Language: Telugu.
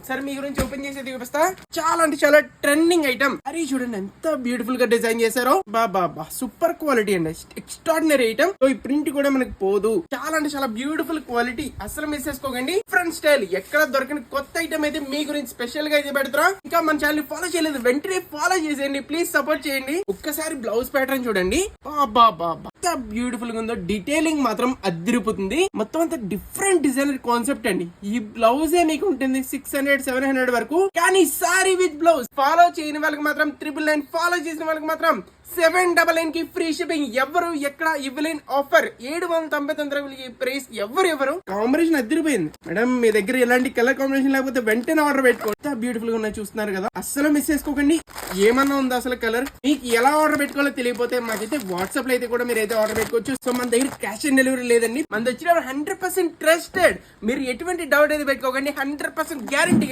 సరే మీ గురించి ఓపెన్ చేసి చూపిస్తా. చాలా అంటే చాలా ట్రెండింగ్ ఐటమ్. అరే చూడండి ఎంత బ్యూటిఫుల్ గా డిజైన్ చేశారో. బాబా సూపర్ క్వాలిటీ అండి, ఎక్స్ట్రాడినరీ ఐటమ్. సో ఈ ప్రింట్ కూడా మనకు పోదు. చాలా అంటే చాలా బ్యూటిఫుల్ క్వాలిటీ, అసలు మిస్ చేసుకోకండి. డిఫరెంట్ స్టైల్, ఎక్కడ దొరకని కొత్త ఐటమ్ అయితే మీ గురించి స్పెషల్ గా అయితే పెడతారా. ఇంకా మన ఛానల్ ఫాలో చేయలేదు వెంటనే ఫాలో చేసేయండి, ప్లీజ్ సపోర్ట్ చేయండి. ఒక్కసారి బ్లౌజ్ ప్యాటర్న్ చూడండి. బాబా ఎంత బ్యూటిఫుల్ గా ఉందో. డీటెయిలింగ్ మాత్రం అదిరిపోతుంది. మొత్తం అంతా డిఫరెంట్ డిజైనర్ కాన్సెప్ట్ అండి. ఈ బ్లౌజే మీకు ఉంటుంది 600-700 వరకు. కానీ సారీ విత్ బ్లౌజ్ ఫాలో చేయని వాళ్ళకి మాత్రం 999, ఫాలో చేసిన వాళ్ళకి మాత్రం 799 కి ఫ్రీ షిప్పింగ్. ఎవరు ఎక్కడ ఇవ్వలేని ఆఫర్. 799 ప్రైస్ ఎవరు కాంబినేషన్ అదిరిపోయింది. మేడం మీ దగ్గర ఎలాంటి కలర్ కాంబినేషన్ లేకపోతే వెంటనే ఆర్డర్ పెట్టుకోండి. బ్యూటిఫుల్ గా ఉన్నాయి చూస్తున్నారు కదా, అస్సలు మిస్ చేసుకోకండి. ఏమన్నా ఉందా అసలు కలర్? మీకు ఎలా ఆర్డర్ పెట్టుకోవాలో తెలియకపోతే మాకైతే వాట్సాప్ లో అయితే కూడా మీరు అయితే ఆర్డర్ పెట్టుకోవచ్చు. సో మన దగ్గర క్యాష్ ఆన్ డెలివరీ లేదండి. మన దగ్గర 100% ట్రస్టెడ్. మీరు ఎటువంటి డౌట్ అయితే పెట్టుకోకండి, 100% గ్యారంటీ.